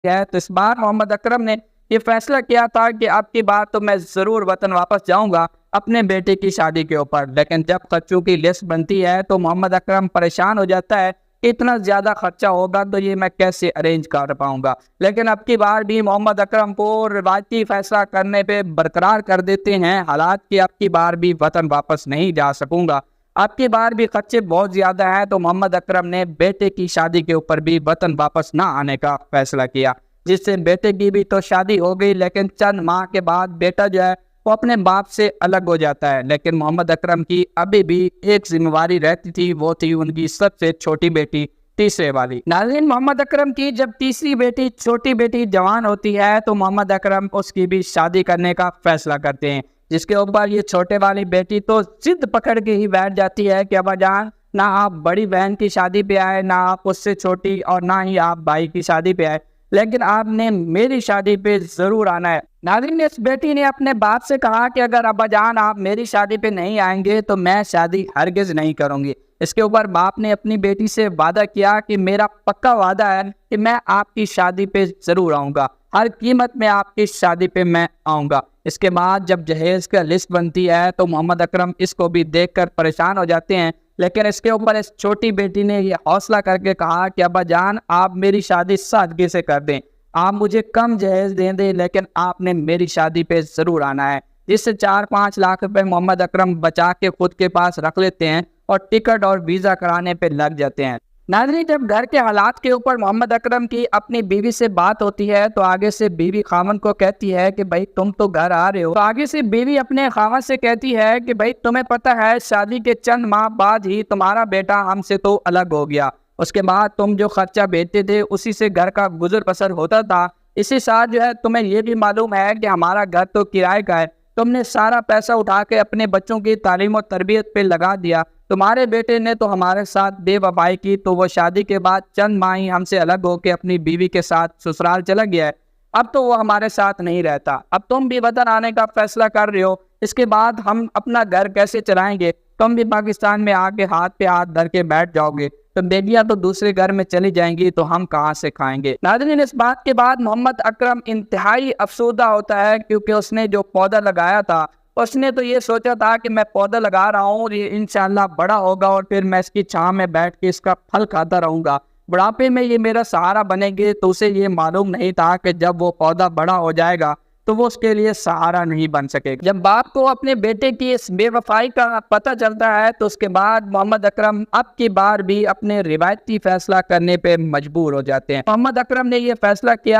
है। तो इस बार मोहम्मद अकरम ने ये फैसला किया था कि अब की बार तो मैं ज़रूर वतन वापस जाऊंगा अपने बेटे की शादी के ऊपर। लेकिन जब खर्चों की लिस्ट बनती है तो मोहम्मद अकरम परेशान हो जाता है कि इतना ज़्यादा खर्चा होगा तो ये मैं कैसे अरेंज कर पाऊंगा। लेकिन अब की बार भी मोहम्मद अकरम को रिवायती फैसला करने पे बरकरार कर देते हैं हालात कि अब की बार भी वतन वापस नहीं जा सकूंगा। अब की बार भी खर्चे बहुत ज़्यादा हैं तो मोहम्मद अकरम ने बेटे की शादी के ऊपर भी वतन वापस ना आने का फैसला किया, जिससे बेटे की भी तो शादी हो गई। लेकिन चंद माह के बाद बेटा जो है वो अपने बाप से अलग हो जाता है। लेकिन मोहम्मद अकरम की अभी भी एक जिम्मेवारी रहती थी, वो थी उनकी सबसे छोटी बेटी, तीसरे वाली। नाज़रीन, मोहम्मद अकरम की जब तीसरी बेटी, छोटी बेटी जवान होती है तो मोहम्मद अकरम उसकी भी शादी करने का फैसला करते हैं, जिसके ऊपर ये छोटे वाली बेटी तो जिद पकड़ के ही बैठ जाती है कि अब्बा जान, ना आप बड़ी बहन की शादी पे आए, ना आप उससे छोटी, और ना ही आप भाई की शादी पे आए, लेकिन आपने मेरी शादी पे जरूर आना है। नाज़रीन, इस बेटी ने अपने बाप से कहा कि अगर अब्बा जान आप मेरी शादी पे नहीं आएंगे तो मैं शादी हरगिज नहीं करूंगी। इसके ऊपर बाप ने अपनी बेटी से वादा किया कि मेरा पक्का वादा है कि मैं आपकी शादी पे जरूर आऊंगा, हर कीमत में आपकी शादी पे मैं आऊंगा। इसके बाद जब जहेज का लिस्ट बनती है तो मोहम्मद अकरम इसको भी देखकर परेशान हो जाते हैं। लेकिन इसके ऊपर इस छोटी बेटी ने ये हौसला करके कहा कि अब्बा जान आप मेरी शादी सादगी से कर दें, आप मुझे कम जहेज दे दें, लेकिन आपने मेरी शादी पे ज़रूर आना है। जिससे 4-5 लाख रुपए मोहम्मद अकरम बचा के खुद के पास रख लेते हैं और टिकट और वीज़ा कराने पे लग जाते हैं। नाज़रीन, जब घर के हालात के ऊपर मोहम्मद अकरम की अपनी बीवी से बात होती है तो आगे से बीवी खामन को कहती है कि भाई तुम तो घर आ रहे हो। तो आगे से बीवी अपने खामन से कहती है कि भाई तुम्हें पता है शादी के चंद माह बाद ही तुम्हारा बेटा हमसे तो अलग हो गया, उसके बाद तुम जो खर्चा भेजते थे उसी से घर का गुजर बसर होता था। इसी साथ जो है तुम्हें ये भी मालूम है कि हमारा घर तो किराए का है, तुमने सारा पैसा उठा के अपने बच्चों की तालीम और तरबियत पे लगा दिया। तुम्हारे बेटे ने तो हमारे साथ बेवफाई की, तो वो शादी के बाद चंद माह ही हमसे अलग होकर अपनी बीवी के साथ ससुराल चला गया है। अब तो वो हमारे साथ नहीं रहता। अब तुम भी वतन आने का फैसला कर रहे हो, इसके बाद हम अपना घर कैसे चलाएंगे? तुम भी पाकिस्तान में आके हाथ पे हाथ धर के बैठ जाओगे, तो बेटियां तो दूसरे घर में चली जाएंगी, तो हम कहाँ से खाएंगे? नाज़रीन, इस बात के बाद मोहम्मद अकरम इंतहाई अफसोदा होता है, क्योंकि उसने जो पौधा लगाया था उसने तो ये सोचा था कि मैं पौधा लगा रहा हूँ, ये इंशाल्लाह बड़ा होगा और फिर मैं इसकी छांव में बैठ के इसका फल खाता रहूंगा, बुढ़ापे में ये मेरा सहारा बनेंगे। तो उसे ये मालूम नहीं था कि जब वो पौधा बड़ा हो जाएगा तो वो उसके लिए सहारा नहीं बन सकेगा। जब बाप को अपने बेटे की इस बेवफाई का पता चलता है तो उसके बाद मोहम्मद अकरम अब की बार भी अपने रिवायती फैसला करने पे मजबूर हो जाते हैं। मोहम्मद अकरम ने ये फैसला किया